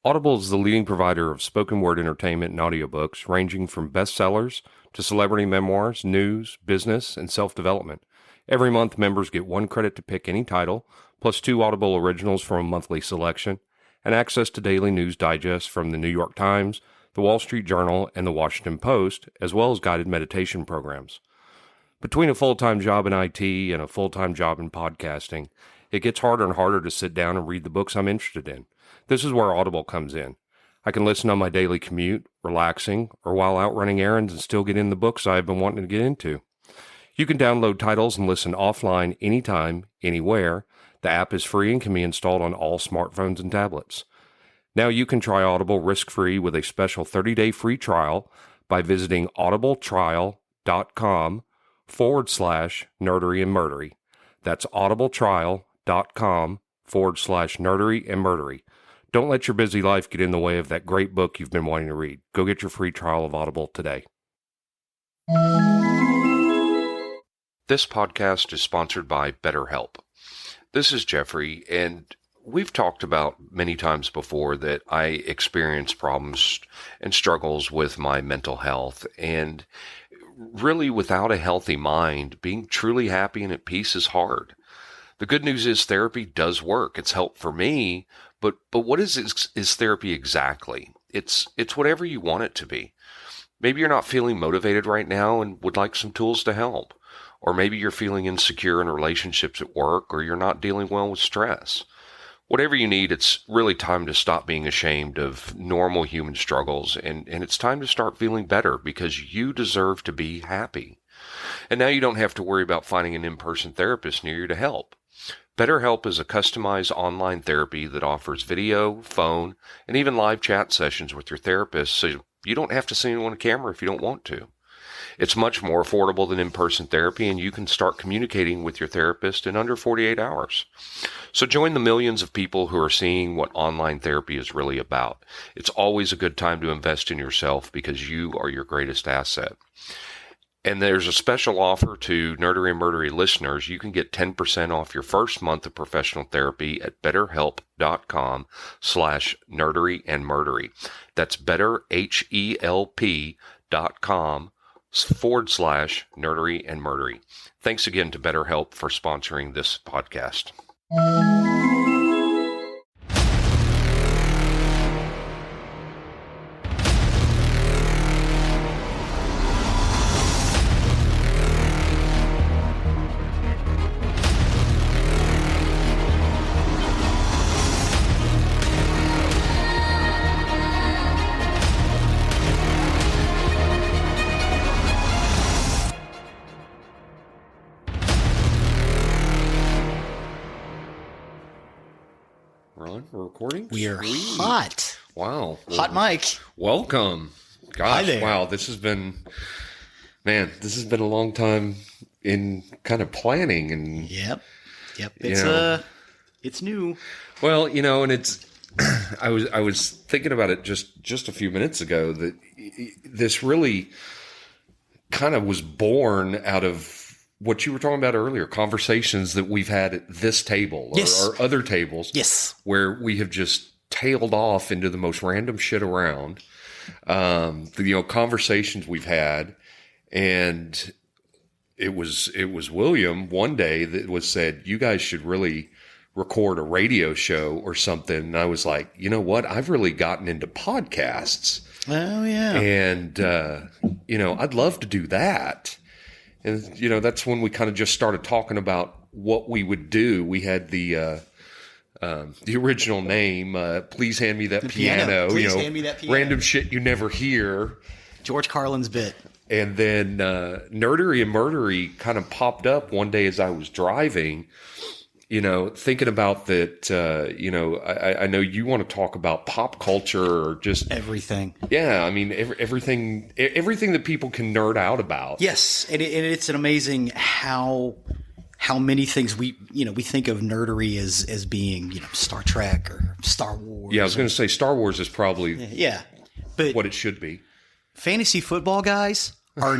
Audible is the leading provider of spoken word entertainment and audiobooks, ranging from bestsellers to celebrity memoirs, news, business, and self-development. Every month, members get 1 credit to pick any title, plus 2 Audible originals from a monthly selection, and access to daily news digests from the New York Times, the Wall Street Journal, and the Washington Post, as well as guided meditation programs. Between a full-time job in IT and a full-time job in podcasting, it gets harder and harder to sit down and read the books I'm interested in. This is where Audible comes in. I can listen on my daily commute, relaxing, or while out running errands and still get in the books I've been wanting to get into. You can download titles and listen offline anytime, anywhere. The app is free and can be installed on all smartphones and tablets. Now you can try Audible risk-free with a special 30-day free trial by visiting audibletrial.com/Nerdery and Murdery. That's audibletrial.com/Nerdery and Murdery. Don't let your busy life get in the way of that great book you've been wanting to read. Go get your free trial of Audible today. This podcast is sponsored by BetterHelp. This is Jeffrey, and we've talked about many times before that I experience problems and struggles with my mental health, and really without a healthy mind, being truly happy and at peace is hard. The good news is therapy does work. It's helped for me, but what is therapy exactly? It's whatever you want it to be. Maybe you're not feeling motivated right now and would like some tools to help. Or maybe you're feeling insecure in relationships at work, or you're not dealing well with stress. Whatever you need, it's really time to stop being ashamed of normal human struggles, and it's time to start feeling better because you deserve to be happy. And now you don't have to worry about finding an in-person therapist near you to help. BetterHelp is a customized online therapy that offers video, phone, and even live chat sessions with your therapist, so you don't have to see anyone on camera if you don't want to. It's much more affordable than in-person therapy, and you can start communicating with your therapist in under 48 hours. So join the millions of people who are seeing what online therapy is really about. It's always a good time to invest in yourself because you are your greatest asset. And there's a special offer to Nerdery and Murdery listeners. You can get 10% off your first month of professional therapy at betterhelp.com/Nerdery and Murdery. That's betterhelp.com/Nerdery and Murdery. Thanks again to BetterHelp for sponsoring this podcast. We're recording? We are hot. Wow. Hot mic. Welcome. Gosh, Hi there. wow. This has been a long time in kind of planning and Yep. It's new. well, and it's I was thinking about it just a few minutes ago that this really kind of was born out of what you were talking about earlier, conversations that we've had at this table Yes. or other tables, Yes. where we have just tailed off into the most random shit around. Conversations we've had, and it was William one day that was said, you guys should really record a radio show or something. And I was like, you know what? I've really gotten into podcasts. Oh yeah. And, I'd love to do that. And, that's when we kind of just started talking about what we would do. We had the original name, Please Hand Me That Piano. Please Hand Me That Piano. Random shit you never hear. George Carlin's bit. And then Nerdery and Murdery kind of popped up one day as I was driving, thinking about that, I know you want to talk about pop culture or just Everything. Yeah, I mean, everything that people can nerd out about. Yes, and it's an amazing how many things we think of nerdery as being Star Trek or Star Wars. Yeah, I was going to say Star Wars is probably but what it should be. fantasy football guys are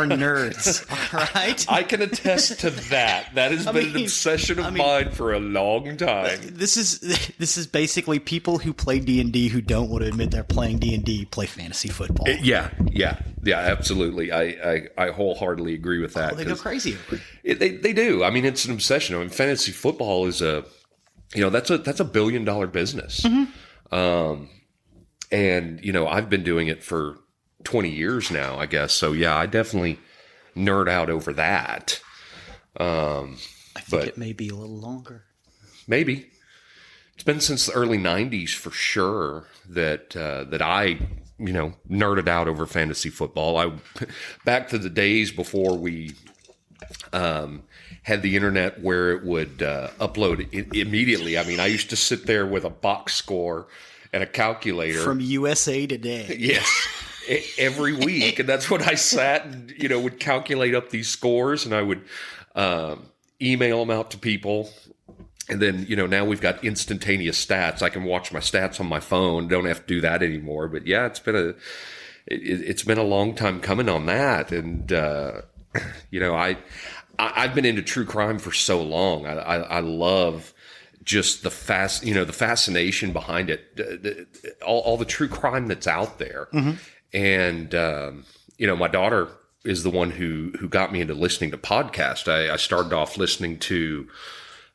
nerds. All right. I can attest to that. That has been an obsession of mine for a long time. This is basically people who play D&D who don't want to admit they're playing D&D play fantasy football. Yeah, absolutely. I wholeheartily agree with that. They go crazy over it. They do. I mean, it's an obsession. I mean, fantasy football is that's a $1 billion business. And, I've been doing it for 20 years now, I guess. So, yeah, I definitely nerd out over that. I think it may be a little longer. Maybe. It's been since the early 90s for sure that I, nerded out over fantasy football. Back to the days before we had the internet where it would upload immediately. I mean, I used to sit there with a box score and a calculator. From USA Today. Yes. Every week. And that's when I sat and, would calculate up these scores, and I would email them out to people. And then, now we've got instantaneous stats. I can watch my stats on my phone. Don't have to do that anymore. But yeah, it's been a long time coming on that. And, I've been into true crime for so long. I love just the fascination behind it, all the true crime that's out there. Mm-hmm. And, my daughter is the one who got me into listening to podcasts. I started off listening to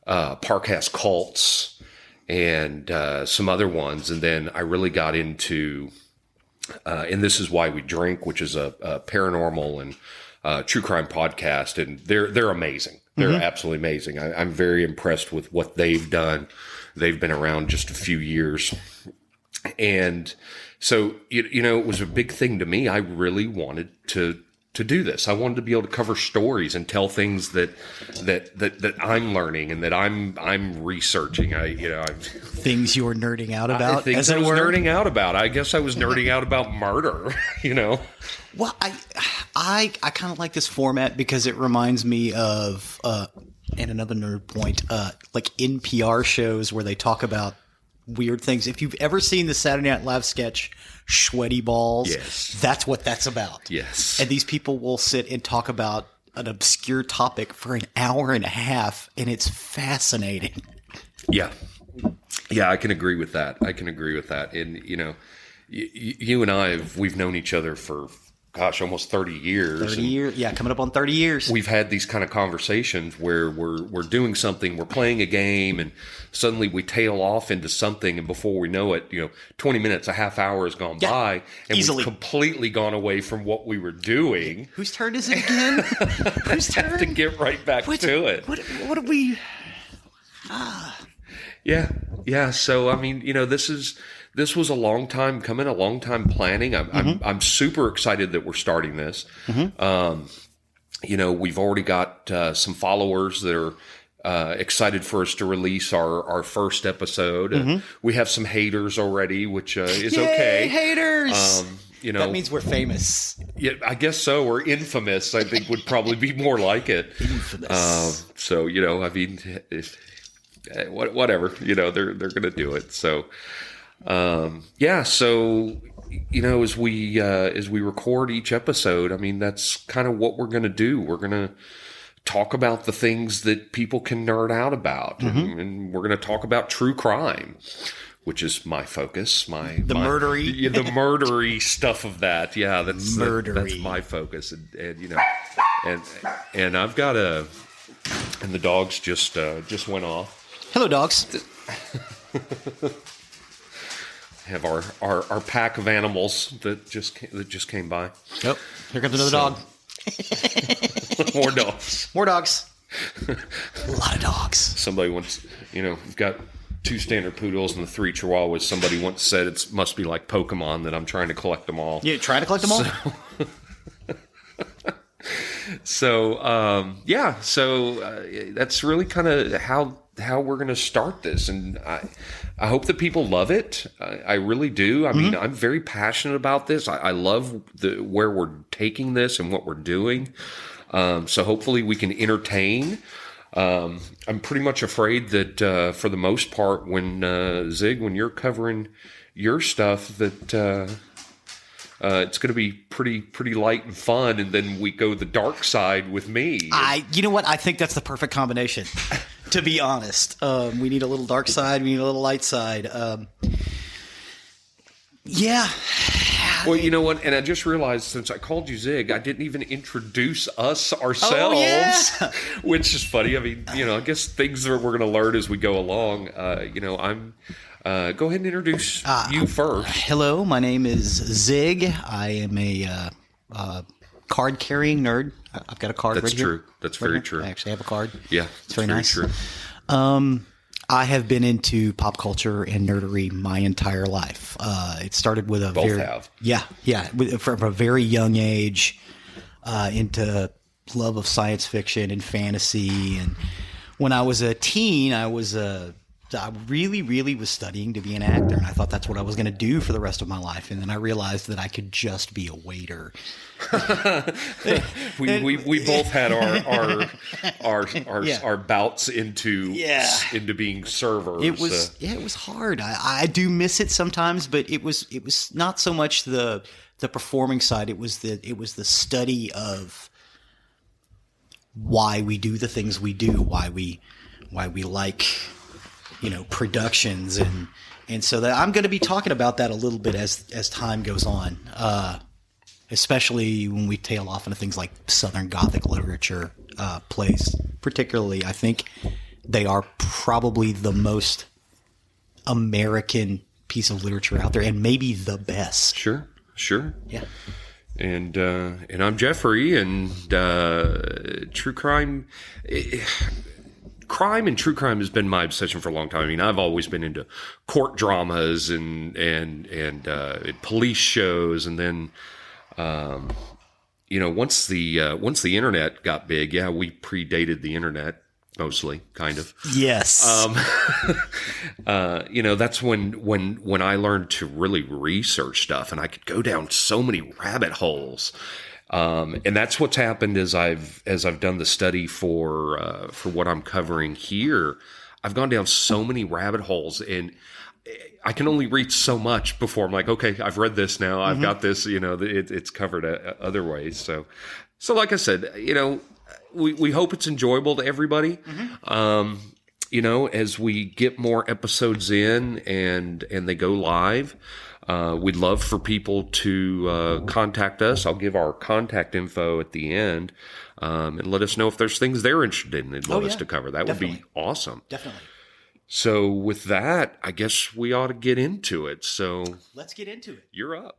Parcast Cults and some other ones. And then I really got into, and This Is Why We Drink, which is a paranormal and true crime podcast. And they're amazing. They're absolutely amazing. I'm very impressed with what they've done. They've been around just a few years. And so, it was a big thing to me. I really wanted to do this. I wanted to be able to cover stories and tell things that I'm learning and that I'm researching. Things you were nerding out about. Things I was nerding out about. I guess I was nerding out about murder. Well, I kind of like this format because it reminds me of and another nerd point, like NPR shows where they talk about weird things. If you've ever seen the Saturday Night Live sketch Sweaty Balls, yes, that's what that's about. Yes. And these people will sit and talk about an obscure topic for an hour and a half, and it's fascinating. Yeah. Yeah, I can agree with that. And, you and we've known each other for, almost 30 years. 30 years. Yeah, coming up on 30 years. We've had these kind of conversations where we're doing something, we're playing a game, and suddenly we tail off into something, and before we know it, 20 minutes, a half hour has gone by, and easily. We've completely gone away from what we were doing. Whose turn is it again? Whose turn? Have to get right back to it. What did we... Yeah. So, I mean, this was a long time coming, a long time planning. I'm super excited that we're starting this. We've already got some followers that are excited for us to release our first episode. We have some haters already, which is okay. Haters! That means we're famous. Yeah, I guess so. Or infamous, I think would probably be more like it. Infamous. So, I mean, whatever, they're going to do it. So, so, as we record each episode, I mean, that's kind of what we're going to do. We're going to talk about the things that people can nerd out about. And we're going to talk about true crime, which is my focus, the murdery stuff of that. Yeah, that's my focus. And I've got and the dogs just went off. Hello, dogs. Have our pack of animals that just came by. Yep. Here comes another dog. More dogs. More dogs. A lot of dogs. Somebody once, we've got 2 standard poodles and the 3 chihuahuas. Somebody once said it must be like Pokemon that I'm trying to collect them all. Yeah, trying to collect them all? So that's really kind of how we're going to start this. And I hope that people love it. I really do. I mean, I'm very passionate about this. I love where we're taking this and what we're doing. So hopefully we can entertain. I'm pretty much afraid that for the most part, when Zig, when you're covering your stuff, that it's going to be pretty light and fun, and then we go the dark side with me. You know what? I think that's the perfect combination. To be honest, we need a little dark side. We need a little light side. Yeah. Well, you know what? And I just realized since I called you Zig, I didn't even introduce us ourselves, which is funny. I mean, I guess things that we're going to learn as we go along. I'm. Go ahead and introduce you first. Hello, my name is Zig. I am a card-carrying nerd. I've got a card right here. That's very true. I actually have a card. Yeah, it's very nice. True. I have been into pop culture and nerdery my entire life. It started with from a very young age into love of science fiction and fantasy. And when I was a teen, I really, really was studying to be an actor, and I thought that's what I was going to do for the rest of my life. And then I realized that I could just be a waiter. we both had our bouts into being servers. It was hard. I do miss it sometimes, but it was not so much the performing side. It was the study of why we do the things we do, why we like productions, and so that I'm going to be talking about that a little bit as time goes on. Especially when we tail off into things like Southern Gothic literature plays. Particularly, I think they are probably the most American piece of literature out there, and maybe the best. Sure. Yeah. And I'm Jeffrey, and true crime. Crime and true crime has been my obsession for a long time. I mean, I've always been into court dramas and police shows, and then. Once the internet got big, we predated the internet mostly, kind of. Yes. That's when I learned to really research stuff, and I could go down so many rabbit holes. And that's what's happened as I've done the study for what I'm covering here. I've gone down so many rabbit holes, and I can only reach so much before I'm like, okay, I've read this now. I've got this, it's covered other ways. So like I said, we hope it's enjoyable to everybody. As we get more episodes in and they go live, we'd love for people to contact us. I'll give our contact info at the end, and let us know if there's things they're interested in they'd love us to cover. That would be awesome. Definitely. So with that, I guess we ought to get into it. So let's get into it. You're up.